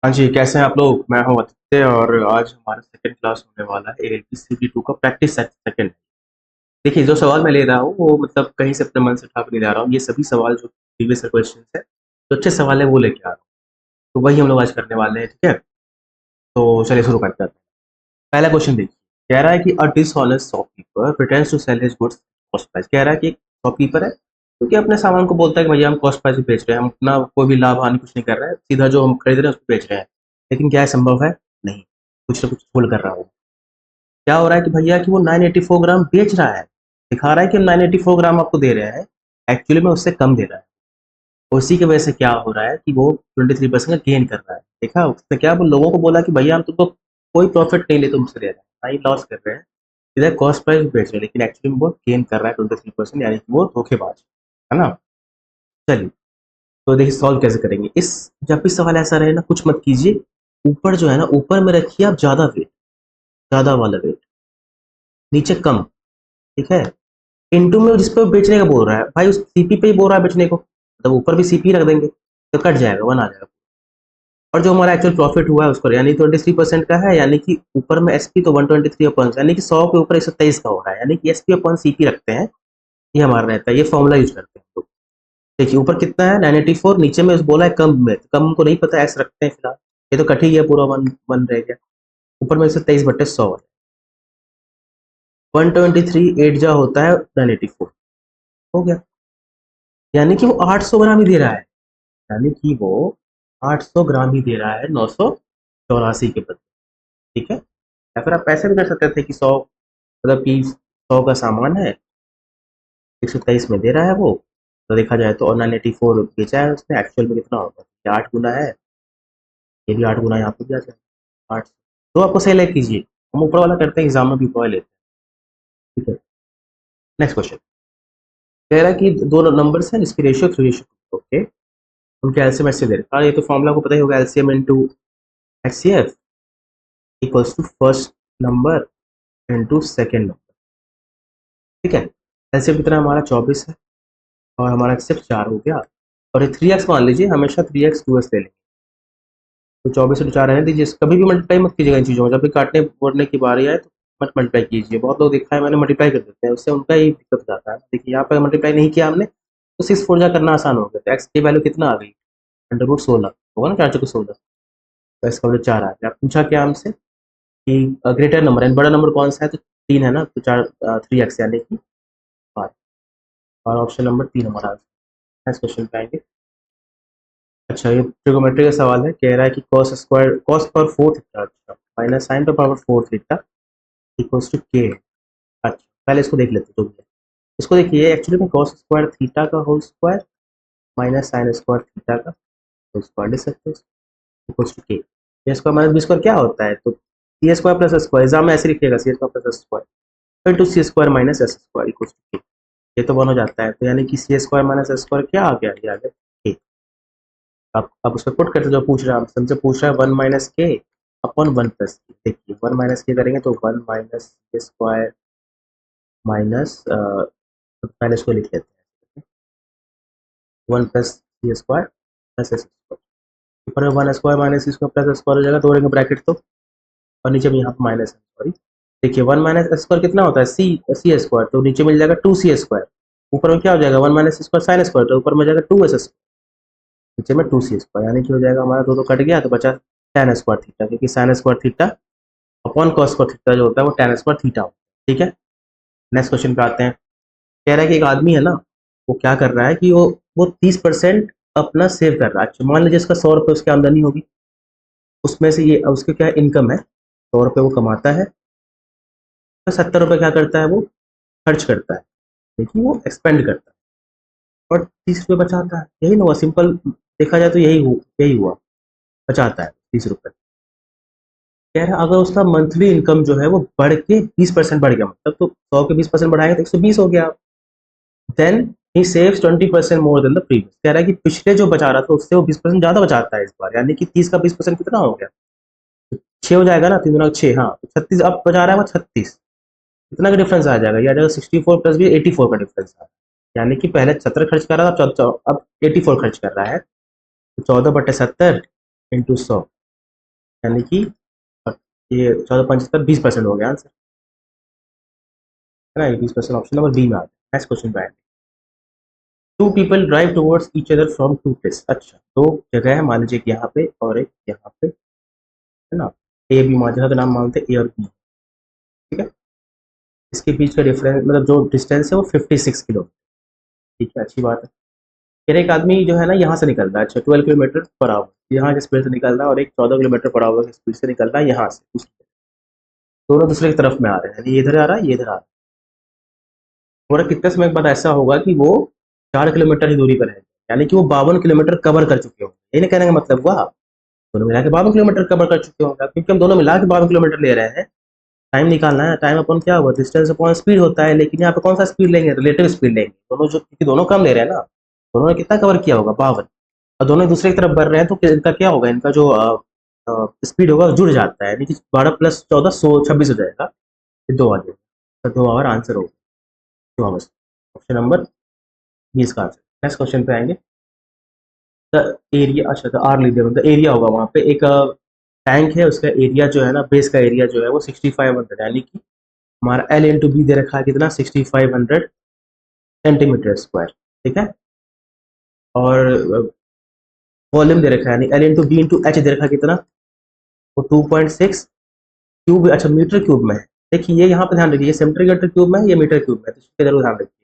हाँ जी, कैसे हैं आप लोग? मैं हूँ आदित्य और आज हमारा सेकंड क्लास होने वाला है एएलपी सीपी2 का प्रैक्टिस सेकंड। देखिए, जो सवाल मैं ले रहा हूँ वो मतलब कहीं से अपने मन से उठा के नहीं ला रहा हूँ। ये सभी सवाल जो प्रीवियस क्वेश्चन है, जो अच्छे सवाल है वो लेके आ रहा हूँ। तो वही हम लोग आज करने वाले हैं, ठीक है? तो चलिए शुरू करते हैं। पहला क्वेश्चन देखिए, कह रहा है कि a dishonest shopkeeper pretends to sell his goods cost price. कह रहा है कि एक शॉपकीपर है क्योंकि अपने सामान को बोलता है कि भैया हम कॉस्ट प्राइस पे बेच रहे हैं, हम अपना कोई भी लाभ हानि कुछ नहीं कर रहे हैं, सीधा जो हम खरीद रहे हैं उसको बेच रहे हैं। लेकिन क्या है, संभव है? नहीं, कुछ ना कुछ भूल कर रहा हूँ। क्या हो रहा है कि भैया कि वो 984 ग्राम बेच रहा है, दिखा रहा है कि हम 984 ग्राम आपको दे रहे हैं, एक्चुअली में उससे कम दे रहा है। उसी की वजह से क्या हो रहा है कि वो 23% का गेन कर रहा है। देखा उसने क्या, वो लोगों को बोला कि भैया हम तुमको कोई प्रॉफिट नहीं ले तुमसे ले रहे हैं, ना ही लॉस कर रहे हैं, इधर कॉस्ट प्राइस बेच रहे हैं, लेकिन एक्चुअली में वो गेन कर रहा है 23%, यानी कि वो धोखेबाज है ना। चलिए, तो देखिए सॉल्व कैसे करेंगे इस। जब भी सवाल ऐसा रहे ना, कुछ मत कीजिए, ऊपर जो है ना, ऊपर में रखिए आप ज्यादा वेट, ज्यादा वाला वेट, नीचे कम, ठीक है। इनटू में जिस पे बेचने का बोल रहा है भाई, उस सीपी पे ही बोल रहा है बेचने को, मतलब ऊपर भी सीपी रख देंगे तो कट जाएगा, वन आ जाएगा। और जो हमारा एक्चुअल प्रॉफिट हुआ है उसको, यानी 23% का है, यानी कि ऊपर में एसपी तो 123 अपॉन, यानी कि 100 के ऊपर 123 का हो रहा है, यानी कि एसपी अपॉन सीपी रखते हैं। ये हमारा रहता है, ये फॉर्मूला यूज करते हैं तो। देखिए ऊपर कितना है 984, नीचे में बोला है कम में, कम को नहीं पता, एस रखते हैं फिलहाल। ये तो कट ही गया पूरा, वन वन रह गया। ऊपर में 123/100 है। 123 एट जा होता है 984, हो गया। यानी कि वो 800 ग्राम ही दे रहा है, यानी कि वो 800 ग्राम ही दे रहा है 984 के बदले, ठीक है। या फिर आप पैसे भी कर सकते थे कि 100, मतलब कि 100 का सामान है, 123 में दे रहा है वो, तो देखा जाए तो, और 984 बेचा है उसने, एक्चुअल में कितना होगा, ये 8 गुना है, ये भी 8 गुना यहाँ पे भी आ जाए 8। तो आपको सही लग कीजिए, हम ऊपर वाला करते हैं, एग्जाम में भी ऊपर लेते हैं, ठीक है। नेक्स्ट क्वेश्चन कह रहा है कि दो नंबर्स हैं जिसकी रेशियो 3:2, ओके, उनके एलसीएम ऐसे दे रखा है। ये तो फॉर्मूला को पता ही होगा, LCM into HCF equals to first number into second number, ठीक है। एलसीएम कितना है हमारा, 24 है, और हमारा सिर्फ 4 हो गया। और ये 3x मान लीजिए, हमेशा 3x 2x ले लेंगे, तो 24 से 4 रहने दीजिए। कभी भी मल्टीप्लाई मत कीजिएगा इन चीज़ों में, जब भी काटने बोड़ने की बारी आए तो मत मल्टीप्लाई कीजिए। बहुत लोग देखा है मैंने, मल्टीप्लाई कर देते हैं, उससे उनका ही दिक्कत हो जाता है। देखिए यहाँ पर मल्टीप्लाई नहीं किया हमने, तो 6 4 जा करना आसान हो गया, तो एक्स की वैल्यू कितना आ गई, √16 होगा ना, 4×16, तो इसका वैल्यू 4 आ गया। पूछा क्या हमसे कि ग्रेटर नंबर एंड बड़ा नंबर कौन सा है, तो 3 है ना, तो 3x यानी कि 5, और ऑप्शन नंबर 3 हमारा आंसर। नेक्स्ट क्वेश्चन पे आएंगे। अच्छा, ये ट्रिगोमेट्री का सवाल है, कह रहा है कि कॉस स्क्वायर, कॉस पर 4 थीटा, अच्छा, माइनस साइन पर पावर 4 थीटा इक्वल्स टू के। अच्छा, पहले इसको देख लेते हैं जो भी है। इसको देखिए, एक्चुअली में कॉस स्क्वायर थीटा का whole square minus sine square theta का होल स्क्वायर लिख सकते हैं, equals to K. A square minus B square क्या होता है, तो C square plus S square, exam में ऐसे लिखिएगा, C square plus S square into C square minus S square equals to K. ये तो वन हो जाता है, तो यानी कि सी स्क्वायर माइनस एस स्क्वायर क्या आ गया, ये आ गया के। अब उसको पुट करते, जो पूछ रहा है हमसे पूछ रहा है 1 माइनस के अपॉन 1 प्लस के। देखिए 1 माइनस के करेंगे तो 1 माइनस के स्क्वायर माइनस, पहले इसको लिख लेते हैं, 1 प्लस सी स्क्वायर प्लस एस स्क्वायर, ऊपर में 1 स्क्वायर माइनस सी स्क्वायर प्लस एस स्क्वायर हो जाएगा, तोड़ेंगे ब्रैकेट तो, और नीचे में यहाँ पर माइनस है, सॉरी। देखिए 1 माइनस एस स्क्वायर कितना होता है, सी सी स्क्वायर, तो नीचे मिल जाएगा 2 सी स्क्वायर, ऊपर में क्या हो जाएगा 1 माइनस स्क्वायर साइन स्क्वायर, तो ऊपर में जाएगा 2 एस, नीचे में 2 सी स्क्वायर, यानी कि हो जाएगा हमारा, दो कट गया तो बचा tan स्क्वायर थीटा, क्योंकि sign square theta upon cos square theta जो होता है वो tan स्क्वायर थीटा होता है, ठीक है। नेक्स्ट क्वेश्चन पे आते हैं। कह रहा है कि एक आदमी है ना, वो क्या कर रहा है कि वो 30% अपना सेव कर रहा है। अच्छा, मान लीजिए इसका 100 रुपये उसकी आमदनी होगी, उसमें से ये उसके क्या इनकम है, 100 रुपये वो कमाता है, तो 70 रुपये क्या करता है वो खर्च करता है, देखिए वो एक्सपेंड करता है, और 30 रुपये बचाता है। यही ना हुआ, सिंपल देखा जाए तो यही हुआ, बचाता है 30 रुपये। कह रहा है अगर उसका मंथली इनकम जो है वो बढ़ के 20% बढ़ गया, मतलब तो 100 के 20% बढ़ाएगा तो 120 हो गया, then he saves 20% more than the previous. कह रहा है कि पिछले जो बचा रहा था उससे वो 20% ज्यादा बचाता है इस बार, यानी कि 30 का 20% कितना हो गया, 6 हो जाएगा ना, 3 गुना 6, हाँ, 36 अब बचा रहा है वो 36, कितना का डिफरेंस आ जाएगा, ये आ जाएगा 64 प्लस भी 84 का डिफरेंस आ, यानी कि पहले 17 खर्च कर रहा था, अब 84 खर्च कर रहा है, तो 14/70 इंटू 100, यानी कि ये 14 20% हो गया आंसर, है ना। ये 20% ऑप्शन नंबर बी में आता है। नेक्स्ट क्वेश्चन पे आएंगे। Two people drive towards each other from two place. अच्छा, दो जगह है, मान लीजिए कि यहाँ पे और एक यहाँ पे, है ना। ए बी, जगह का नाम मानते हैं ए और बी, ठीक है। इसके बीच का डिफरेंस मतलब जो डिस्टेंस है वो 56 किलो, ठीक है, अच्छी बात है। फिर एक आदमी जो है ना यहाँ से निकल रहा है, अच्छा 12 किलोमीटर पर आवर यहाँ की स्पीड से निकल रहा है, और एक 14 किलोमीटर पर आवर की स्पीड से निकल रहा है यहाँ से, दोनों दूसरे की तरफ में आ रहे हैं, यानी ये इधर आ रहा है, ये इधर आ रहा है। पूरा कितने समय के बाद ऐसा होगा कि वो 4 किलोमीटर ही दूरी पर है, यानी कि वो 52 किलोमीटर कवर कर चुके होंगे। ये कहने का मतलब हुआ दोनों मिला के 52 किलोमीटर कवर कर चुके होंगे, क्योंकि हम दोनों मिला के 52 किलोमीटर ले रहे हैं। टाइम निकालना है, टाइम अपॉन क्या हुआ, डिस्टेंस अपॉन स्पीड होता है, लेकिन यहाँ पे कौन सा स्पीड लेंगे, रिलेटिव स्पीड लेंगे, दोनों जो, क्योंकि दोनों कम ले रहे हैं ना, दोनों ने कितना कवर किया होगा 52, और दोनों दूसरे की तरफ बढ़ रहे हैं, तो इनका क्या होगा, इनका जो स्पीड होगा जुड़ जाता है, यानी कि 12 + 14 26 हो जाएगा, 2 आवर, तो 2 आवर आंसर होगा, 2 आवर्स। ऑप्शन नंबर 20 का आंसर। नेक्स्ट क्वेश्चन पे आएंगे। द एरिया, अच्छा तो आर लीजिए, मतलब एरिया होगा वहाँ पे एक टैंक है, उसका एरिया जो है ना, बेस का एरिया जो है वो 6500, यानी कि हमारा एल इंटू बी दे रखा है कितना, 6500 सेंटीमीटर स्क्वायर, ठीक है। और वॉल्यूम दे रखा है, यानी L into B into H दे रखा है कितना, वो 2.6 क्यूब, अच्छा मीटर क्यूब में है। देखिए ये यहाँ पे ध्यान रखिए, ये सेंटीमीटर क्यूब में है, ये मीटर क्यूब में है, तो इसका जरूर ध्यान रखिए।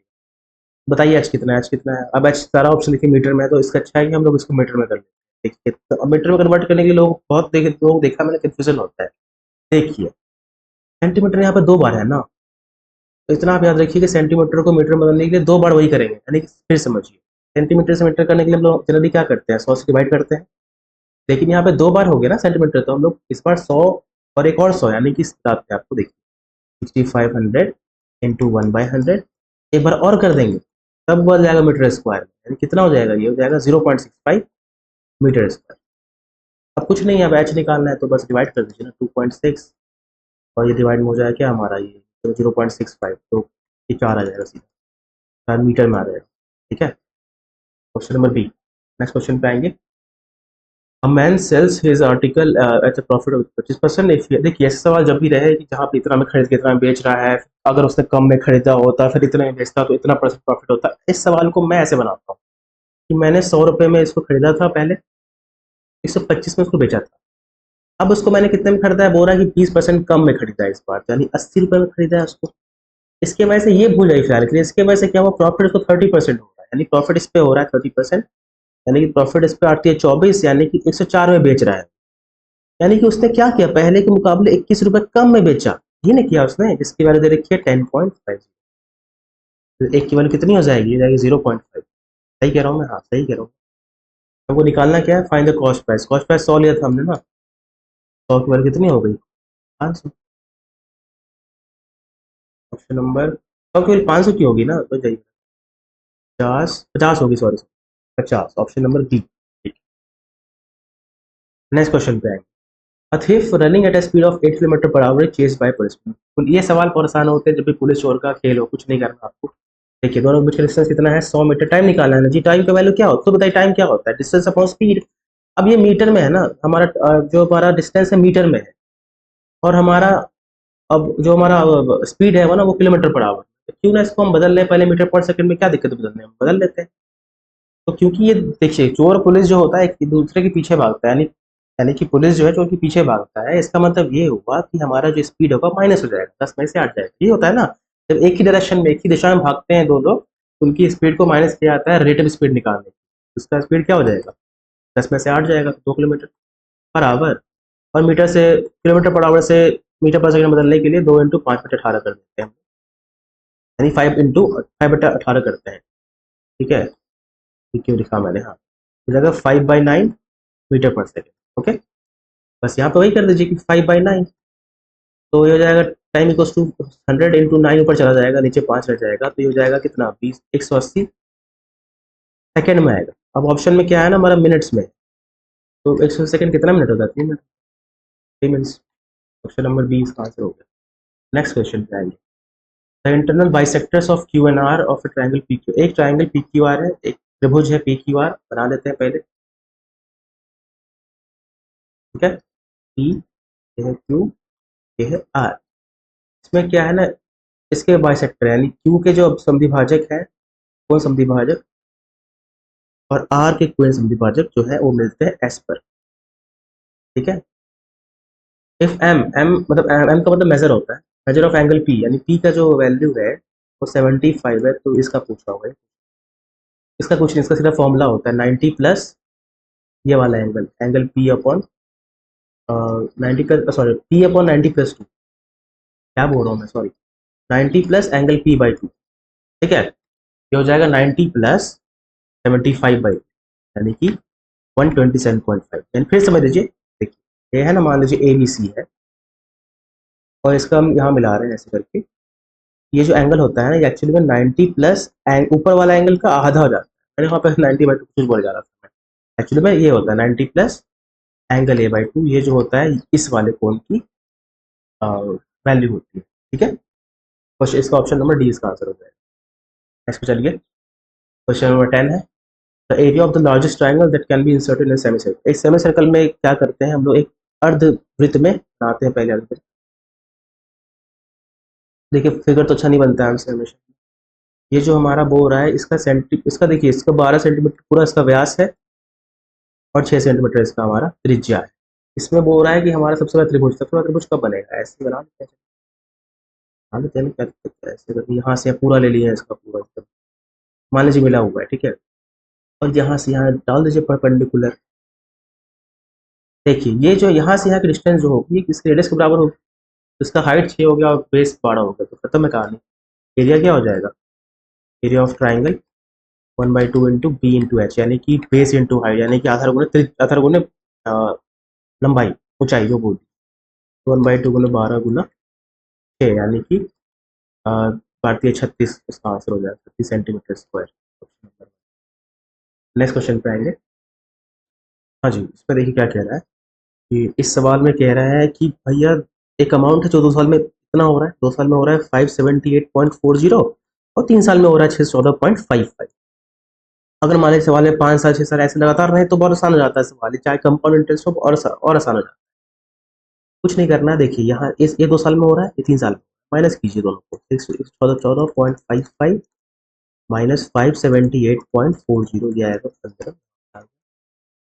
बताइए एच कितना है, एच कितना है। अब एच सारा ऑप्शन देखिए मीटर में है, तो इसका अच्छा है कि हम लोग इसको मीटर में कर लेते हैं। देखिए तो अब मीटर में कन्वर्ट करने के लिए लोग बहुत देखे, लोग देखा मैंने, कंफ्यूजन होता है। देखिए सेंटीमीटर यहाँ पे 2 बार है ना, तो इतना आप याद रखिए कि सेंटीमीटर को मीटर में बदलने के लिए 2 बार वही करेंगे, यानी कि फिर समझिए, सेंटीमीटर से मीटर करने के लिए हम लोग जनरली क्या करते हैं, 100 से डिवाइड करते हैं, लेकिन यहाँ पे 2 बार हो गया ना सेंटीमीटर, तो हम लोग इस बार 100 और एक और 100, यानी कि बताते हैं आपको, देखिए 6500 इंटू 1/100, एक बार और कर देंगे, तब बन जाएगा मीटर स्क्वायर, यानी कितना हो जाएगा, ये हो जाएगा 0.65 मीटर स्क्वायर। अब कुछ नहीं है, अब एच निकालना है, तो बस डिवाइड कर दीजिए ना, 2.6, और ये डिवाइड में हो जाएगा क्या हमारा, ये तो 0.65, तो ये 4 आ जाएगा सीधा, 4 मीटर में आ जाएगा, ठीक है। Option number B. Next question पे आएंगे। A man sells his article at a profit of 25%। If, देखिए ऐसा सवाल जब भी रहे कि जहाँ पे इतना में खरीद के इतना में बेच रहा है, अगर उसने कम में खरीदा होता फिर इतना में बेचता तो इतना परसेंट प्रॉफिट होता। इस सवाल को मैं ऐसे बनाता हूँ कि मैंने 100 रुपये में इसको खरीदा था पहले, 125 में इसको बेचा था, अब उसको मैंने कितने में खरीदा है, बोल रहा है कि 20% कम में खरीदा है इस बार, यानी 80 रुपये में खरीदा है उसको। इसके वजह से ये भूल जाइए फिलहाल के लिए, इसके वजह से क्या हुआ, प्रॉफिट उसको 30% हो रहा है, यानी प्रॉफिट इस पे हो रहा है 30%, यानी कि प्रॉफिट इस पे आती है 24, यानी कि 104 में बेच रहा है, यानी कि उसने क्या किया, पहले के मुकाबले 21 रुपए कम में बेचा, ये नहीं किया उसने, जिसकी वैल्यू दे रखी है 10.5, तो एक की वैल्यू कितनी हो जाएगी, हो जाएगी 0.5। सही कह रहा हूँ मैं, हाँ सही कह रहा हूँ। हमको निकालना क्या है, find the cost price, cost price 100 लिया था हमने ना, 100 की वैल्यू कितनी हो गई, 500। ऑप्शन नंबर, 100 की वैल्यू 500 की होगी ना, तो जाइए 50 होगी, sorry 50, option number B. Next question पे आएंगे। A thief running at a speed of 8 kilometre per hour chased by policeman। तो ये सवाल परेशान होते हैं जब भी पुलिस चोर का खेल हो, कुछ नहीं करना आपको। देखिए दोनों के बीच का डिस्टेंस कितना है, 100 मीटर। टाइम निकालना है ना जी, टाइम का वैल्यू क्या होता है, तो बताइए टाइम क्या होता है, डिस्टेंस अपॉन स्पीड। अब ये मीटर में है ना, हमारा जो हमारा डिस्टेंस है मीटर में है, और हमारा अब जो हमारा स्पीड है वो ना, वो किलोमीटर पर आवर, तो क्यों ना इसको हम बदल लें, पहले मीटर पर सेकंड में क्या दिक्कत है बदलने में, बदल लेते हैं। तो क्योंकि ये देखिए चोर पुलिस जो होता है एक दूसरे के पीछे भागता है, यानी यानी कि पुलिस जो है चोर के पीछे भागता है, इसका मतलब ये हुआ कि हमारा जो स्पीड होगा माइनस हो जाएगा, 10 में से 8 जाएगा, ये होता है ना। जब एक ही डायरेक्शन में एक ही दिशा में भागते हैं दो लोग, तो उनकी स्पीड को माइनस किया जाता है रिलेटिव स्पीड निकालने, उसका स्पीड क्या हो जाएगा, 10 में से 8 जाएगा, 2 किलोमीटर पर आवर। और मीटर से किलोमीटर पर आवर से मीटर पर सेकंड बदलने के लिए 2 × 5/18 कर देते हैं, यानी 5 × 5/18 करते हैं, ठीक है। क्यों लिखा मैंने, हाँ हो जाएगा 5/9 मीटर पर सेकेंड, ओके। बस यहाँ पे वही कर दीजिए कि 5/9, तो ये हो जाएगा टाइम इक्वल्स टू 100 × 9, ऊपर चला जाएगा, नीचे 5 रह जाएगा, तो ये हो जाएगा कितना, 180 सेकेंड में आएगा। अब ऑप्शन में क्या है ना हमारा, मिनट्स में, तो 180 सेकेंड कितना मिनट होता है, 3 minute, 3 minutes. Option number B इसका आंसर हो गया। नेक्स्ट क्वेश्चन पे आएंगे। The internal bisectors of Q N R of a triangle P Q. एक ट्राइंगल पी क्यू आर है, एक त्रिभुज है पी क्यू आर, बना लेते हैं पहले, ठीक है। पी, ये है क्यू, ये है आर। इसमें क्या है ना, इसके बाइसेक्टर यानी क्यू के जो समद्विभाजक है वो समद्विभाजक और आर के कोण समद्विभाजक जो है वो मिलते हैं एस पर। ठीक है। इफ एम एम मतलब एम का मतलब मेजर होता है, मेजर ऑफ एंगल पी, यानी पी का जो वैल्यू है वो 75 है, तो इसका पूछा होगा। इसका कुछ नहीं, इसका सिर्फ फॉर्मूला होता है 90 प्लस ये वाला angle, angle P upon 90 plus, sorry P upon 90 plus 2, क्या बोल रहा हूँ मैं, sorry 90 plus angle P by 2। ठीक है, ये हो जाएगा 90 प्लस 75 बाई, यानी कि 127.5। यानी फिर समझ लीजिए, देखिए ये है ना, मान लीजिए ए बी सी है और इसका हम यहाँ मिला रहे हैं ऐसे करके। ये जो एंगल होता है ना, ये एक्चुअली में 90 प्लस ऊपर वाला एंगल का आधा हो जाता है। मैंने वहाँ पर 90 बाई 2 कुछ बोल जा रहा था। एक्चुअली में ये होता है 90 प्लस एंगल ए बाई 2, ये जो होता है इस वाले कोण की वैल्यू होती है। ठीक है, क्वेश्चन इसका ऑप्शन नंबर डी इसका आंसर हो जाएगा। नेक्स्ट पे चलिए, क्वेश्चन नंबर 10 है, the area of the largest triangle that can be inserted in semi circle. एक सेमी सर्कल में क्या करते हैं हम लोग, एक अर्धवृत्त में बनाते हैं पहले अर्धवृत्त। देखिए फिगर तो अच्छा नहीं बनता है हमसे हमेशा। ये जो हमारा बो रहा है इसका देखिए, इसका 12 सेंटीमीटर पूरा इसका व्यास है और 6 सेंटीमीटर इसका हमारा त्रिज्या है। इसमें बो रहा है कि हमारा सबसे बड़ा त्रिभुज, सबसे बड़ा त्रिभुज कब बनेगा, ऐसे बना लेते हैं। मान लेते हैं क्या करते हैं, ऐसे करके यहाँ से पूरा ले लिया इसका पूरा एकदम, मान लीजिए मिला हुआ है। ठीक है, और यहाँ से यहाँ डाल दीजिए परपेंडिकुलर। देखिए ये जो यहाँ से यहाँ की डिस्टेंस जो होगी इस रेडियस के बराबर होगी, तो इसका हाइट 6 हो गया और बेस 12 हो गया, तो खत्म है कहानी। एरिया क्या हो जाएगा, area of triangle 1/2 into B into H, यानी कि बेस इंटू हाइट, यानी कि आधार गुणे लंबाई, ऊंचाई जो बोल, 1/2 गुना 12 गुना 6, यानी कि भारतीय 36, इसका आंसर हो जाएगा 36 सेंटीमीटर स्क्वायर। नेक्स्ट क्वेश्चन पे आएंगे। हाँ जी, इसमें देखिए क्या कह रहा है कि इस सवाल में कह रहा है कि भैया एक अमाउंट है जो 2 साल में कितना हो रहा है, 2 साल में हो रहा है 578.40 और 3 साल में हो रहा है 614.55। अगर मान लीजिए सवाल में 5 साल 6 साल ऐसे लगातार रहे तो बहुत आसान हो जाता है सवाल, चाहे कंपाउंड इंटरेस्ट हो और आसान हो जाता है। कुछ नहीं करना है, देखिए यहाँ इस ये 2 साल में हो रहा है, ये 3 साल में, माइनस कीजिए दोनों को, 14.55 माइनस 578.40, ये आएगा 15,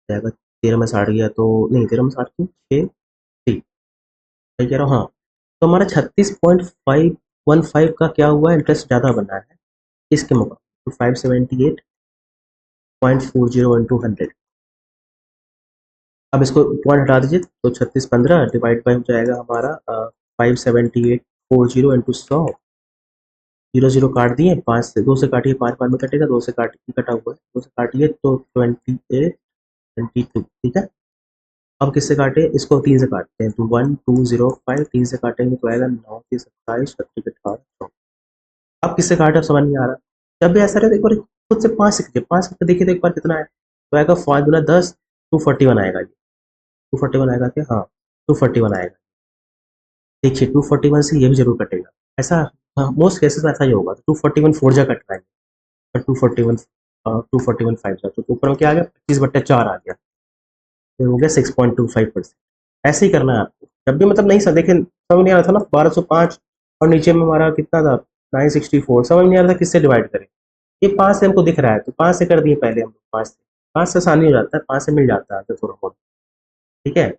जाएगा 13 में 60 गया तो नहीं, 13 में 60 क्यों, 6, ठीक मैं कह रहा हूँ। हाँ, तो हमारा 36.515 का क्या हुआ, इंटरेस्ट ज़्यादा बना है इसके मुकाबले, तो 578.40 अब इसको पॉइंट हटा दीजिए, तो 36 15 डिवाइड बाई हो जाएगा हमारा 578.40 इंटू 100, 0 0 काट दिए, 5 से 2 से काटिए, 5 5 में कटेगा, 2 से काट कटा हुआ है, 2 से काटिए तो 28 22। ठीक है, अब किससे काटे, इसको 3 से काटते हैं, तो 1205, 3 से काटेंगे तो आएगा 9 3 27 32 18। अब किससे काटे, अब समझ नहीं आ रहा। जब भी ऐसा रहे तो एक बार खुद से 5 से कीजिए, 5 करके देखिए तो एक बार कितना है, तो आएगा 5 गुना 10, 241 आएगा। ये 241 आएगा क्या, हाँ 241 आएगा। देखिए 241 से ये भी जरूर कटेगा, ऐसा हाँ मोस्ट केसेस में ऐसा ही होगा, 241 फोर जा कट रहा है, और 241 5 जा, तो ऊपर में क्या आ गया, 25/4 आ गया, तो हो गया 6.25%। ऐसे ही करना है आपको जब भी, मतलब नहीं सर देखिए समझ नहीं आ रहा था ना, 1205 और नीचे में हमारा कितना था 964, समझ नहीं आ रहा था किससे डिवाइड करें। ये 5 से हमको दिख रहा है तो 5 से कर दिए पहले हम लोग, 5 से आसानी हो जाता है, 5 से मिल जाता है थोड़ा बहुत। ठीक है,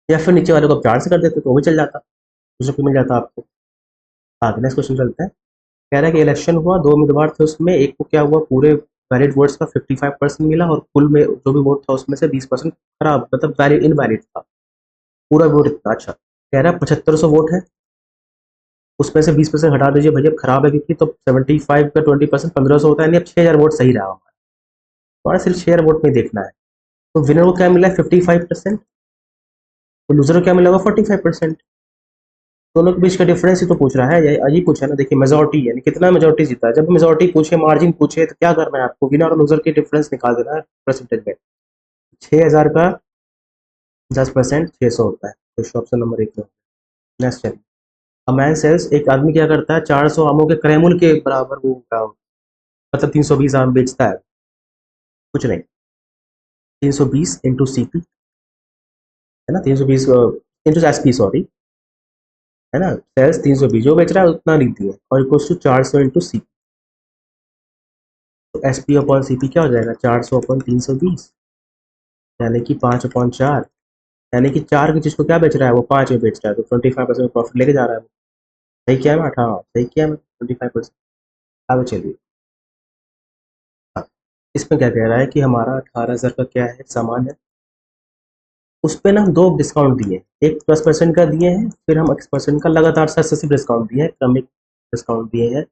या फिर नीचे वाले को 4 से कर देते तो वो भी चल जाता, दूसरे को मिल जाता आपको। आगे नेक्स्ट क्वेश्चन चलते हैं। कह रहा है कि इलेक्शन हुआ, 2 उम्मीदवार थे, उसमें एक को क्या हुआ, पूरे वैलिड वोट्स का 55% मिला और कुल में जो भी वोट था उसमें से 20% खराब, मतलब वैलिड इनवैलिड था, पूरा वोट इतना। अच्छा, कह रहा है 7500 वोट है, उसमें से 20% हटा दीजिए भैया, खराब है क्योंकि, तो 75 का 20% 1500 होता है, यानी अब 6000 वोट सही रहा हमारा, हमारा सिर्फ 6000 वोट में देखना है। तो विनर को क्या मिला है 55%, तो लूजर को क्या मिला होगा 45%। दोनों के बीच का डिफरेंस ही तो पूछ रहा है, ये अजीब पूछा है ना। देखिए मेजोरिटी यानी कितना मेजोरिटी जीता है, जब मेजोरिटी पूछे मार्जिन पूछे तो क्या करना है आपको, विनर और लूजर के डिफरेंस निकाल देना है परसेंटेज में। 6000 का 10% 600 होता है, तो ऑप्शन नंबर 1 में। नेक्स्ट है, अ मैन सेल्स, एक आदमी क्या करता है 400 आमों के क्रयमूल्य के बराबर वो मतलब 320 आम बेचता है, कुछ नहीं, 320 इंटू सी पी, है ना, 320 इंटू एस पी, सॉरी, है ना, सेल्स 320 जो बेच रहा है उतना लिख दिया, और इक्वल्स टू 400 इंटू सी। तो S P upon C P क्या हो जाएगा, 400 अपॉन 320, यानी कि 5/4, यानी कि 4 की चीज को क्या बेच रहा है वो 5 में बेच रहा है, तो 25% प्रॉफिट लेके जा रहा है वो। सही किया है ना, हाँ सही किया है, 25%। आगे चलिए। हाँ, इसमें क्या कह रहा है कि हमारा 18,000 का क्या है सामान है, उस पे ना हम 2 डिस्काउंट दिए, एक 10% का दिए हैं, फिर हम X% का लगातार सक्सेसिव डिस्काउंट दिए हैं, क्रमिक डिस्काउंट दिए हैं।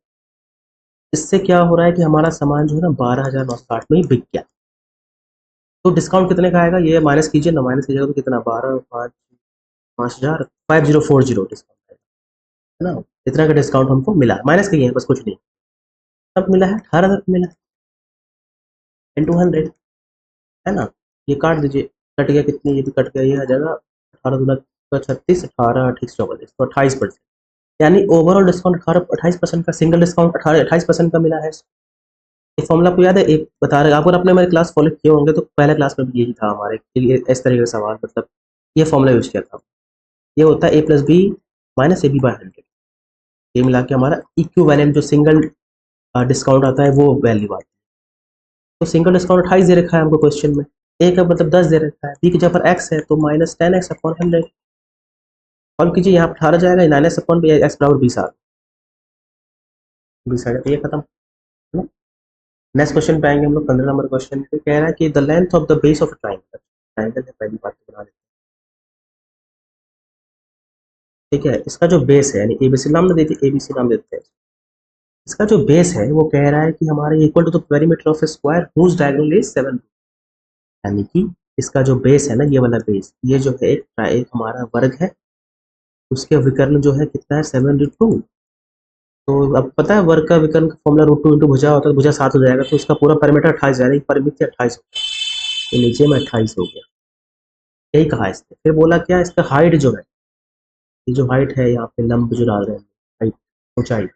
इससे क्या हो रहा है कि हमारा सामान जो है ना 12,960 में ही बिक गया। तो डिस्काउंट कितने का आएगा, ये माइनस कीजिए ना, माइनस कीजिएगा तो कितना, 12, 5, 5,000, 5040 डिस्काउंट है ना, इतना का डिस्काउंट हमको मिला, माइनस किए हैं बस, कुछ नहीं। तब मिला है 18,000 मिला इंटू 100, है ना, ये काट दीजिए, कट गया कितनी, ये भी कट गया, ये आ जाएगा 18×2 = 36, 18×8 = 44, तो 28%, यानी ओवरऑल डिस्काउंट 28% का, सिंगल डिस्काउंट 28% का मिला है। ये फॉर्मूला आपको याद है, एक बता रहे, अगर आपने हमारे क्लास फॉलो किए होंगे तो पहले क्लास में भी यही था हमारे के लिए, इस तरीके का सवाल, मतलब ये फॉर्मूला यूज किया था। ये होता है A+B - AB/100, ये मिला के हमारा इक्विवेलेंट जो सिंगल डिस्काउंट आता है वो वैल्यू आती है। तो सिंगल डिस्काउंट 28 दे रखा है हमको क्वेश्चन में, ए का मतलब 10 दे रखा है, बी की जगह पर एक्स है तो -10x/100। सॉल्व कीजिए, यहाँ 18 जाएगा, 9x/x बराबर 20 आ, 20 आ जाए तो ये खत्म। नेक्स्ट क्वेश्चन पे आएंगे हम लोग, 15 नंबर क्वेश्चन पे कह रहा है कि the length of the base of triangle, triangle है पहली बात तो बना लेते हैं, ठीक है, इसका जो बेस है, यानी एबीसी नाम ना देते, एबीसी नाम देते हैं, इसका जो बेस है वो कह रहा है कि हमारे equal to the perimeter of a square whose diagonal is 7, यानी कि इसका जो बेस है ना, ये वाला बेस, ये जो है एक हमारा वर्ग है, उसके विकर्ण जो है कितना है 7/2। तो अब पता है वर्ग का विकर्ण का फॉर्मूला √2 इंटू भुजा होता है, भुजा 7 हो जाएगा, तो इसका पूरा पैरामीटर 28 जाएगा, परिमिति 28 हो गया, तो नीचे में 28 हो गया, यही कहा इसने। फिर बोला क्या, इसका हाइट जो है, ये जो हाइट है यहाँ पे लंब जो डाल रहे हैं, हाइट, ऊंचाई,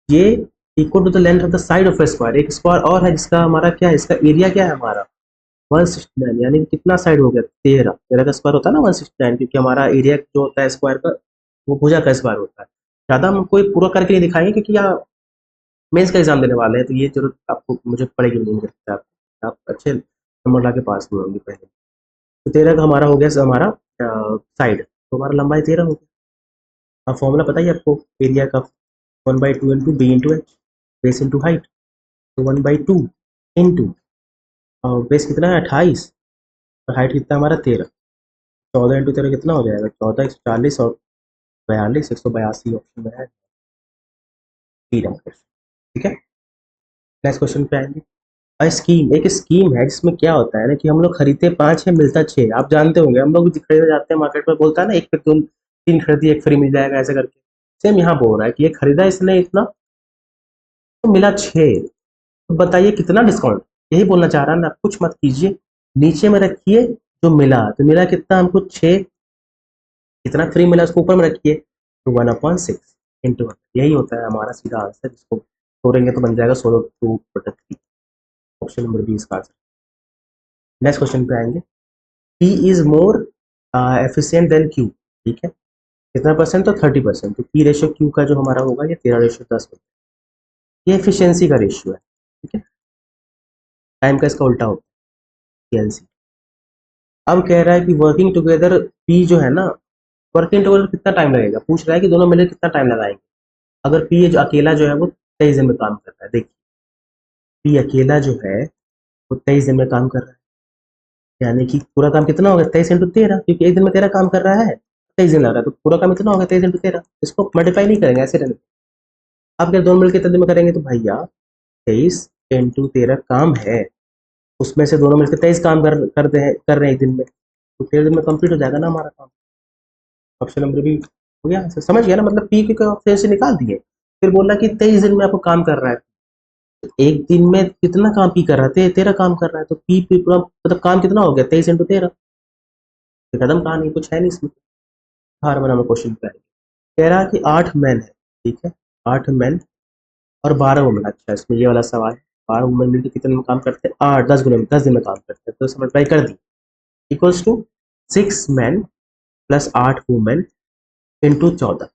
ये equal to the length of the side of a square, एक स्क्वायर और है जिसका हमारा क्या है, इसका एरिया क्या है हमारा 169, यानी कितना साइड हो गया 13, 13 का स्क्वायर होता है ना 169, क्योंकि हमारा एरिया जो होता है स्क्वायर का वो भुजा का स्क्वायर होता है। ज़्यादा हम कोई पूरा करके नहीं दिखाएंगे क्योंकि यहाँ मेंस का एग्जाम देने वाले हैं, तो ये जरूरत आपको मुझे पड़ेगी नहीं, मुझे लगता है आप अच्छे नंबर ला के पास हुए होंगे पहले। तो 13 का हमारा हो गया हमारा साइड, तो हमारा लंबाई 13 हो गया। अब फॉर्मूला पता ही आपको एरिया का, 1/2 into B into H, base into height, तो 1/2 इंटू बेस कितना है 28, और हाइट कितना हमारा 13, 14 इंटू 13 कितना हो जाएगा 14, 140 और 42, 182 ऑप्शन में है, बी नंबर, ठीक है। नेक्स्ट क्वेश्चन पे आएंगे। स्कीम, एक स्कीम है जिसमें क्या होता है ना कि हम लोग खरीदते 5 है मिलता 6, आप जानते होंगे, हम लोग खरीदने जाते हैं मार्केट में, बोलता है ना एक पे तुम 3 खरीदिए 1 फ्री मिल जाएगा, ऐसे करके सेम यहाँ बोल रहा है कि ये खरीदा इसने इतना, तो मिला 6, तो बताइए कितना डिस्काउंट, यही बोलना चाह रहा है ना, कुछ मत कीजिए, नीचे में रखिए जो मिला, तो मिला कितना हमको 6, कितना फ्री मिला उसको ऊपर में रखिए, तो 1/6 इंटू, यही होता है हमारा सीधा आंसर, जिसको तोड़ेंगे तो बन जाएगा 16/2/3, ऑप्शन नंबर बी इसका आंसर। नेक्स्ट क्वेश्चन पे आएंगे, P is more efficient then Q, ठीक है, कितना परसेंट, तो 30%, तो P रेशियो Q का जो हमारा होगा ये 13/10 होगा, ये एफिशिएंसी का रेशियो है, ठीक है, टाइम का इसका उल्टा होता है एफिशिएंसी। अब कह रहा है कि वर्किंग टुगेदर P जो है ना, वर्किंग टुगेदर कितना टाइम लगेगा, पूछ रहा है कि दोनों मिलकर कितना टाइम लगाएंगे। अगर P जो अकेला जो है वो 23 दिन में काम कर रहा है, देखिए P अकेला जो है वो 23 दिन में काम कर रहा है, यानी कि पूरा काम कितना होगा 23 × 13, क्योंकि एक दिन में 13 काम कर रहा है, 23 दिन लग रहा है, तो पूरा काम कितना होगा 23 × 13, इसको मल्टीप्लाई नहीं करेंगे, ऐसे रहने। अब अगर दोनों मिलकर कितने दिन में करेंगे, तो भैया 23 × 13 काम है, उसमें से दोनों मिलकर 23 काम कर रहे हैं एक दिन में, तो 13 दिन में कंप्लीट हो जाएगा ना हमारा काम, ऑप्शन नंबर बी हो गया। समझ गया ना, मतलब पी के ऑप्शन से निकाल दिए, फिर बोला कि 23 दिन में आपको काम कर रहा है, तो एक दिन में कितना काम पी कर रहा है, 13 काम कर रहा है, तो पी पूरा मतलब काम कितना हो गया 23 × 13, खत्म कहानी, कुछ है नहीं इसमें। 18 नंबर क्वेश्चन पे कह रहा है कि 8 मैन है, ठीक है, 8 मैन और 12 वुमेन, अच्छा इसमें ये वाला सवाल है, 12 वुमेन मिलकर कितने में काम करते हैं, 8, 10 गुने 10 दिन में काम करते हैं, तो समझ कर दी, equals to 6 man plus 8 women into 14।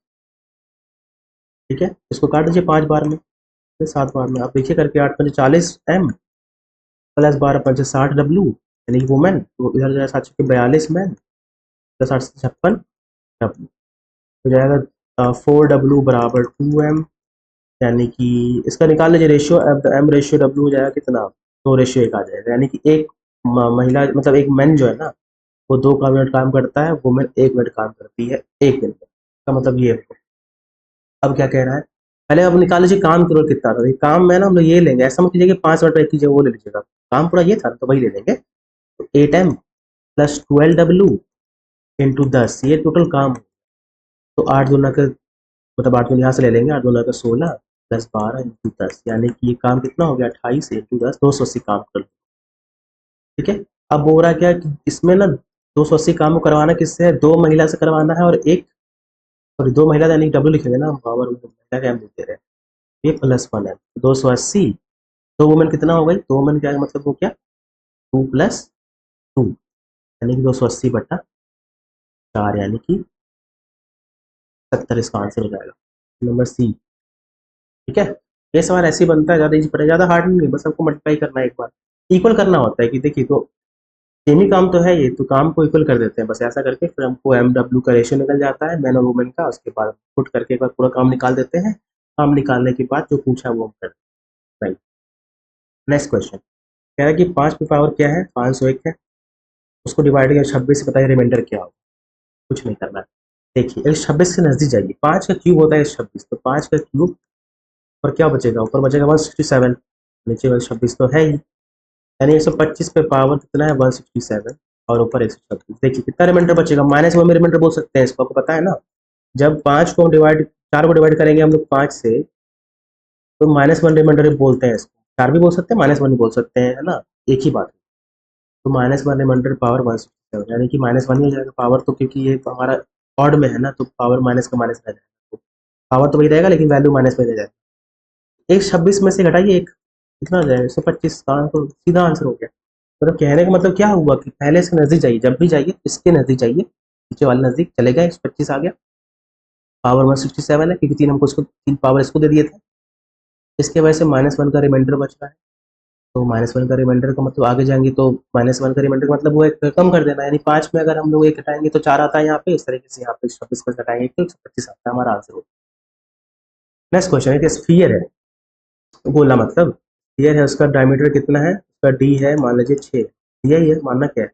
ठीक है, इसको काट दीजिए 5 बार में, 7 बार में। आप देखिए करके, 8 पंजे 40 एम प्लस 12 पंजे 60 डब्ल्यू, यानी कि वुमेन, तो इधर जाए 7 के 42 मैन प्लस 8 से 56 डब्ल्यू, हो जाएगा 4 डब्ल्यू बराबर 2 एम, यानी कि इसका निकाल लीजिए रेशियो, एम रेशियो डब्ल्यू हो जाएगा कितना, 2:1 आ जाएगा, यानी कि एक महिला मतलब एक मैन जो है ना, वो 2 का मिनट काम करता है, वुमेन 1 मिनट काम करती है 1 दिन में, का मतलब ये है। अब क्या कह रहा है, पहले अब निकाल लीजिए काम केवल कितना था, काम में ना हम लोग ये लेंगे, ऐसा मत कीजिए कि 5 मिनट एक कीजिए वो ले लीजिएगा, काम पूरा ये था तो वही ले लेंगे। तो 8 एम प्लस 12 डब्ल्यू इंटू 10, ये टोटल काम। तो 8 दूना का मतलब 8 दूना यहाँ से ले लेंगे, 8 दूना का 16 प्लस 12 इंटू 10, यानी कि ये काम कितना हो गया 28 इंटू 10, 280 काम कर। ठीक है, अब हो रहा क्या कि इसमें ना 280 काम को करवाना किससे है, 2 महिला से करवाना है, और एक सॉरी 2 महिला यानी डब्ल्यू लिखेंगे ना, पावर महिला का एम लिख दे रहे हैं, ये +1 है 280। 2 वुमेन कितना हो गई, 2 वुमेन क्या मतलब वो क्या 2 प्लस 2, यानी कि 280/4, यानी कि 70, इसका आंसर हो जाएगा नंबर सी। ठीक है, ये सवाल ऐसे ही बनता है, ज़्यादा इजी पड़ेगा, ज़्यादा हार्ड नहीं है, बस आपको मल्टीप्लाई करना है, एक बार इक्वल करना होता है कि देखिए, तो सेम ही काम तो है ये, तो काम को इक्वल कर देते हैं बस ऐसा करके, फिर हमको एम डब्ल्यू का रेशियो निकल जाता है मैन और वुमेन का, उसके बाद पुट करके एक बार पूरा काम निकाल देते हैं, काम निकालने के बाद जो पूछा वो हम करते हैं। राइट, नेक्स्ट क्वेश्चन कह रहा है कि 5 की पावर क्या है, 501 है, उसको डिवाइड किया 26 से, बताइए रिमाइंडर क्या होगा। कुछ नहीं करना है, देखिए इस 26 के नजदीक जाइए, 5 का क्यूब होता है इस 26, तो 5 का क्यूब, और क्या बचेगा, ऊपर बचेगा 167, नीचे 26 तो है ही, यानी 125 पे पावर कितना है 167, और ऊपर 126, देखिए कितना रिमाइंडर बचेगा, -1 में रिमाइंडर बोल सकते हैं इसको, आपको पता है ना, जब 5 को डिवाइड 4 को डिवाइड करेंगे हम लोग 5 से, तो -1 रिमाइंडर बोलते हैं इसको, 4 भी बोल सकते हैं -1 भी बोल सकते हैं, है ना, एक ही बात है। तो -1 रिमाइंडर पावर 167, यानी कि -1 ही हो जाएगा पावर, तो क्योंकि ये तो हमारा ऑड में है ना, तो पावर माइनस का माइनस रह जाएगा, तो पावर तो वही रहेगा लेकिन वैल्यू माइनस में रह जाएगा। एक 26 में से घटाइए एक, कितना हो जाएगा 125 का, तो सीधा आंसर हो गया। मतलब कहने का मतलब क्या हुआ कि पहले से नजदीक जाइए, जब भी जाइए इसके नजदीक जाइए, नीचे वाले नजदीक चले गए, 125 आ गया, पावर 167 है क्योंकि 3 हमको इसको 3 पावर इसको दे दिए थे, इसके वजह से -1 का रिमाइंडर बच रहा है। तो -1 का रिमाइंडर का मतलब आगे जाएंगे तो -1 का रिमाइंडर का मतलब वो एक कम कर देना, यानी 5 में अगर हम लोग एक घटाएंगे तो 4 आता है यहाँ पे, इस तरीके से यहाँ पे 26 का घटाएंगे तो 125 आता है, हमारा आंसर होगा। नेक्स्ट क्वेश्चन है कि स्फीयर है, गोला मतलब स्फीयर है, उसका डायमीटर कितना है, उसका डी है मान लीजिए 6, यही है मानना क्या है,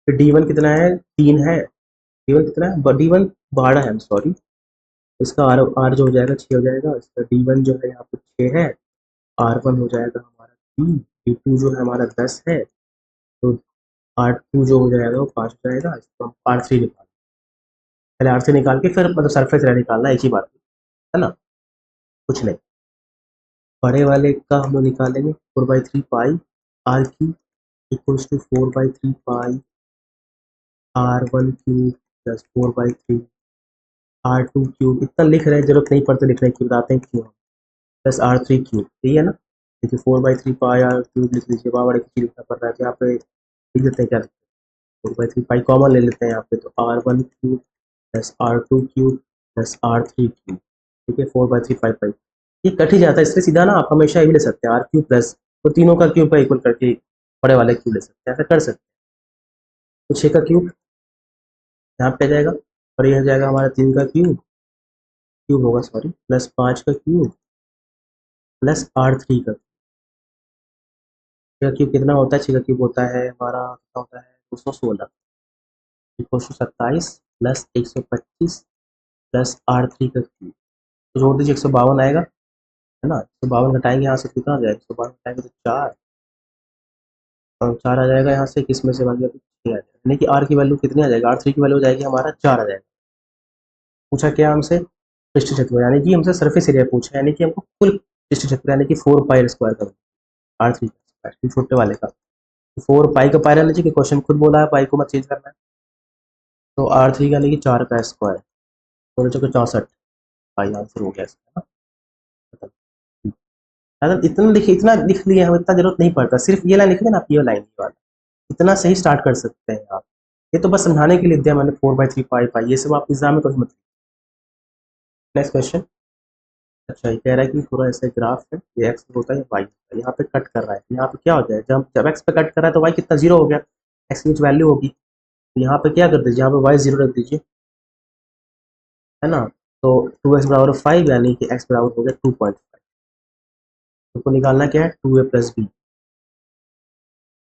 फिर D1 कितना है 3 है, D1 कितना है, D1 12 है, सॉरी, इसका आर जो हो जाएगा 6 हो जाएगा, इसका D1 जो है यहाँ पे 6 है, R1 हो जाएगा हमारा 3, D2 जो है हमारा 10 है, तो R2 जो हो जाएगा वो 5 हो जाएगा, इसको हम R3 निकाल, पहले R3 निकाल के फिर मतलब सरफेस एरिया निकालना, एक ही बात है ना, कुछ नहीं, बड़े वाले का हम लोग निकालेंगे 4/3 pi R Q equals to 4/3 pi R1 cube plus 4/3 R2 cube, इतना लिख रहे हैं जरूरत नहीं पड़ती लिखने की, बताते हैं क्यों, प्लस R3 क्यूब, सही है ना, देखिए 4/3 पाई आर क्यूब लिख लीजिए, वहाँ बड़े किसी लिखना पड़ रहा है, तो यहाँ पे लिख देते हैं क्या, 4/3 पाई कॉमन ले लेते हैं यहाँ पे, तो R1 cube plus R2 cube plus R3 cube, ठीक है 4/3 पाई पाई, ये कट ही जाता है, इसलिए सीधा ना आप हमेशा ये भी ले सकते हैं आर क्यूब प्लस, तो तीनों का क्यूब का इक्वल करके बड़े वाले क्यूब ले सकते हैं, ऐसा कर सकते हैं। तो 6 का क्यूब यहाँ पे आ जाएगा, और ये हो जाएगा हमारा 3 का क्यूब, क्यूब होगा सॉरी, प्लस 5 का क्यूब प्लस R3 का, 6 का क्यूब कितना होता है, 6 का क्यूब होता है हमारा कितना होता है 216, equal to 27 plus 125 plus R3 का क्यूब, तो जोड़ दीजिए 152 आएगा, है ना, 152 घटाएंगे यहाँ से कितना आ जाएगा, 152 घटाएंगे तो 4, और 4 आ जाएगा यहाँ से, किस में से बन गया तो 6 आ जाएगा, यानी कि आर की वैल्यू कितनी आ जाएगा, R3 की वैल्यू हो जाएगी हमारा 4 आ जाएगा। पूछा क्या हमसे, पृष्ठ क्षेत्र, यानी कि हमसे सरफेस एरिया पूछा, यानी कि हमको कुल पृष्ठ क्षेत्र यानी कि 4 पाई स्क्वायर करो, R3 छोटे वाले का, 4 पाई का पाई रहना चाहिए, क्वेश्चन खुद बोला है पाई को मत चेंज करना है, तो R3 यानी कि 4 का स्क्वायर, 64 पाई आंसर हो गया इसका, मतलब इतना लिखे, इतना लिख लिए हम, इतना जरूरत नहीं पड़ता, सिर्फ ये लाइन लिखेंगे ना आप, ये लाइन वाला, इतना सही स्टार्ट कर सकते हैं आप, ये तो बस समझाने के लिए दिया मैंने 4/3 पाई पाई, ये सब आप एग्जाम में कभी मत। Next question. अच्छा ये कह रहा है कि थोड़ा ऐसा ग्राफ है, ये एक्स होता है वाई होता है, यहाँ पे कट कर रहा है, यहाँ पे क्या हो जाए, जब जब एक्स पे कट कर रहा है तो वाई कितना जीरो हो गया, एक्स की कुछ वैल्यू होगी, तो यहाँ पे क्या कर दीजिए, यहाँ पे वाई जीरो रख दीजिए, है ना। तो 2x बराबर 5 यानी कि x बराबर हो गया 2.5। तो निकालना क्या है, 2a प्लस बी,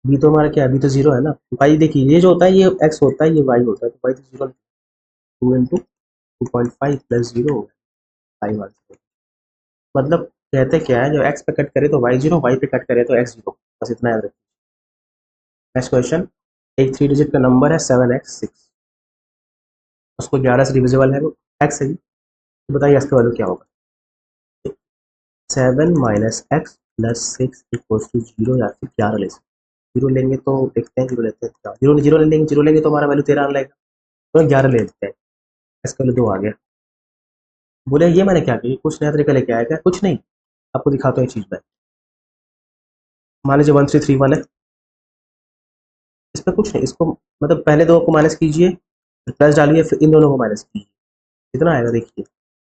बी तो हमारा क्या है, बी तो जीरो है ना, वाई देखिए ये जो होता है ये x होता है, ये y होता है, तो y तो जीरो, 2 × 2.5 प्लस जीरो हो गया 5 आंसर। मतलब कहते क्या है, जब x पे कट करे तो y जीरो, y पे कट करे तो x जीरो, बस इतना याद रखिए। Next question. एक 3 डिजिट का नंबर है 7x6, उसको 11 से डिविजिबल है, वो x है, तो बताइए इसका वैल्यू क्या होगा। 7 minus X plus 6 equals to zero, या फिर 11 ले सकते, जीरो लेंगे तो देखते हैं, जीरो लेते हैं, जीरो जीरो ले लेंगे, जीरो लेंगे तो हमारा वैल्यू 13 आने लगेगा, तो 11 ले लेते हैं, इसका वैल्यू 2 आ गया। बोले ये मैंने क्या किया, कुछ नया तरीका लेके आया क्या, कुछ नहीं, आपको दिखाता हूँ ये चीज़ में। मान लीजिए 1331 है, इस पर कुछ नहीं, इसको मतलब पहले दो को माइनस कीजिए, फिर प्लस डालिए, फिर इन दोनों को माइनस कीजिए, कितना आएगा देखिए,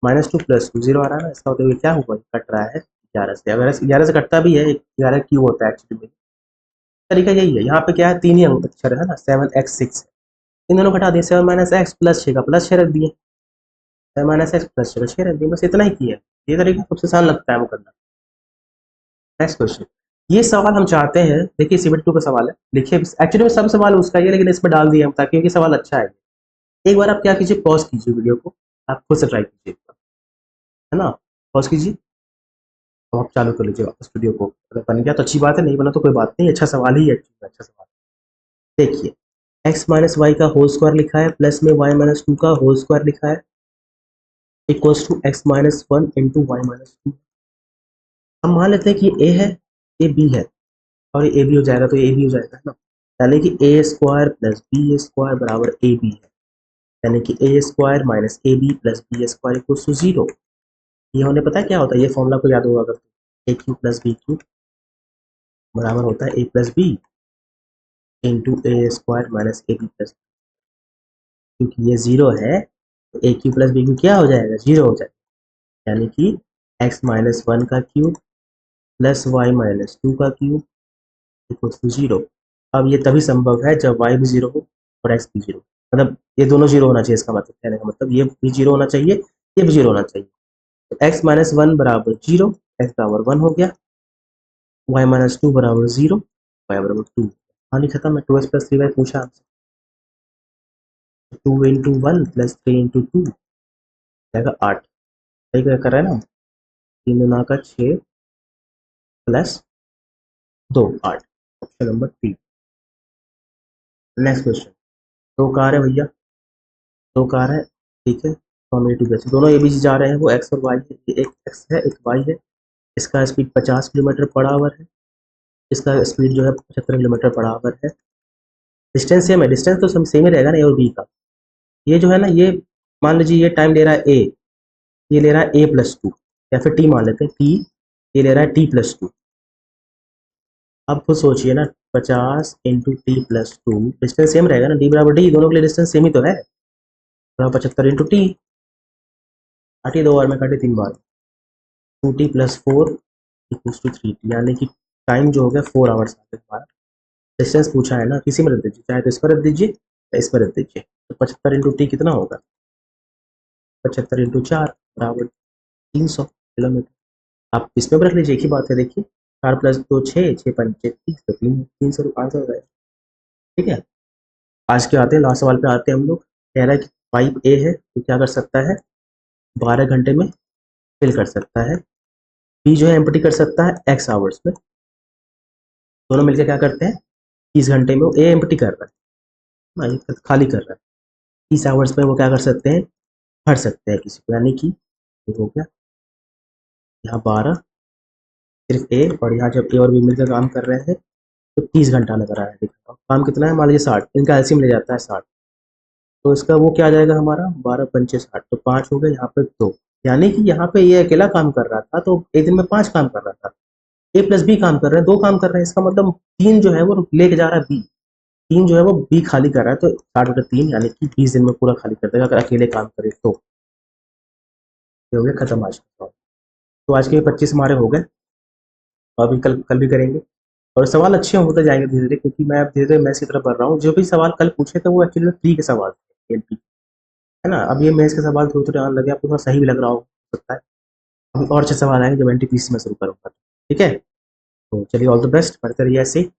-2 + 2 जीरो आ रहा है ना, इसका मतलब ये क्या हुआ, कट रहा है 11 से, अगर 11 से कटता भी है, 11 क्यों होता है एक्चुअली में, तरीका यही है, यहाँ पे क्या है, तीन ही अंक अक्षर है ना, 7x6, इन दोनों को हटा दिए, 7 माइनस एक्स प्लस 6 का प्लस 6 रख दिए, 7 माइनस एक्स प्लस 6 का 6 रख दिए, बस इतना ही किया। ये तरीका सबसे आसान लगता है वो करना। Next question. ये सवाल हम चाहते हैं, देखिए CBT 2 का सवाल है, लिखिए, एक्चुअली में सब सवाल उसका ही है, लेकिन इसमें डाल दिया हम ताकि ये सवाल अच्छा है। एक बार आप क्या कीजिए, पॉज कीजिए वीडियो को, आप खुद से ट्राई कीजिए, है ना, पॉज कीजिए, तो आप चालू कर लीजिए वापस वीडियो को, अगर बन गया तो अच्छी बात है, नहीं बना तो कोई बात नहीं, अच्छा सवाल ही है, अच्छा सवाल। देखिए x माइनस वाई का होल स्क्वायर लिखा है, प्लस में y-2 का होल स्क्वायर लिखा है, equals to x-1 into y-2। हम मान लेते हैं कि ये a है, ये b है, और ये a भी हो जाएगा, तो ये a भी हो जाएगा, है ना, यानी कि a square plus b square बराबर a b है, यानी कि a square minus A B plus B square equals to zero. ये होने पता है क्या होता है, ये फॉर्मूला को याद होगा अगर, A cube plus B cube बराबर होता है a plus B into A square minus A B plus, क्योंकि ये जीरो है तो A cube plus B cube क्या हो जाएगा, जीरो हो जाएगा, यानी कि x-1 का क्यूब प्लस y-2 का क्यूब इक्वल्स टू जीरो। अब ये तभी संभव है जब y भी जीरो हो और x भी जीरो, मतलब ये दोनों जीरो होना चाहिए, इसका मतलब कहने का मतलब ये भी जीरो होना चाहिए, ये भी जीरो होना चाहिए, तो x-1 बराबर जीरो, x बराबर 1 हो गया, y-2 बराबर जीरो, y बराबर 2। कहानी खत्म है, 2x प्लस 3y पूछा आपसे, 2 इंटू 1 प्लस 3 इंटू 2 जाएगा 8, सही कर रहा है ना, 3 × 6 plus 2 8, option number 3। Next question. दो कार है भैया, दो कार है, ठीक है, कॉम्बिनेटिव बेस दोनों ए बी सी जा रहे हैं, वो एक्स और वाई है, ये एक एक्स है एक वाई है, इसका स्पीड 50 किलोमीटर पर आवर है, इसका स्पीड जो है 75 किलोमीटर पर आवर है, डिस्टेंस सेम है, डिस्टेंस तो सेम ही रहेगा ना ए और बी का, ये जो है ना, ये मान लीजिए ये टाइम ले रहा है ए, ये ले रहा है ए प्लस 2, या फिर टी मान लेते हैं टी, ये ले रहा है टी प्लस 2। अब खुद सोचिए ना, 50 into T plus 2, distance same रहेगा ना, डी बराबर डी, दोनों के लिए डिस्टेंस सेम ही तो है, 75 इंटू टी, काटिए 2 बार में, काटिए 3 बार, 2t plus 4 equals to 3t, यानी कि टाइम जो हो गया 4 आवर्स आ गया हमारा। डिस्टेंस पूछा है ना, किसी में रख दीजिए, चाहे तो इस पर रख दीजिए या इस पर रख दीजिए, तो 75 इंटू टी कितना होगा, 75 इंटू 4 बराबर 300 किलोमीटर। आप इसमें भी रख लीजिए, एक ही बात है, देखिए 4 प्लस 2 6, 6 पंचे 30, तो 300 आंसर हो जाएगा। ठीक है, आज के आते हैं लास्ट सवाल पे आते हैं हम लोग। कह रहा है कि पाइप ए है तो क्या कर सकता है, 12 घंटे में फिल कर सकता है, बी जो है एम्प्टी कर सकता है एक्स आवर्स में, दोनों मिलकर क्या करते हैं 30 घंटे में वो ए एम्प्टी कर रहा है ना, खाली कर रहा है, 30 आवर्स में वो क्या कर सकते हैं, भर सकते हैं किसी को, यानी कि ये हो गया यहाँ 12 सिर्फ ए, और यहाँ जब ए और बी मिलकर काम कर रहे हैं तो 30 घंटा लग रहा है, देखो काम कितना है, मान लीजिए 60, इनका एलसीएम ले जाता है 60, तो इसका वो क्या आ जाएगा हमारा 12 पंचे 60, तो 5 हो गए, यहाँ पे 2, यानी कि यहाँ पे ये अकेला काम कर रहा था तो एक दिन में 5 काम कर रहा था, ए प्लस बी काम कर रहे हैं, 2 काम कर रहे हैं, इसका मतलब 3 जो है वो लेके जा रहा है बी, 3 जो है वो बी खाली कर रहा है, तो 60/3 यानी कि 20 दिन में पूरा खाली कर देगा अगर अकेले काम करे तो। ये हो गया खत्म आज का। तो आज के 25 हमारे हो गए, अभी कल कल भी करेंगे। और सवाल अच्छे होते जाएंगे धीरे धीरे, क्योंकि मैं अब धीरे धीरे मैथ्स की तरफ बढ़ रहा हूँ। जो भी सवाल कल पूछे थे वो एक्चुअली फ्री के सवाल थे, एलपी, है ना। अब ये मैथ्स के सवाल थोड़े थोड़े आने लगे, आपको थोड़ा सही भी लग रहा हो सकता है। अभी और अच्छे सवाल आएंगे जब एनटीपीसी में शुरू करूँगा, ठीक है। तो चलिए, ऑल द बेस्ट, पढ़ते रहिए ऐसे ही।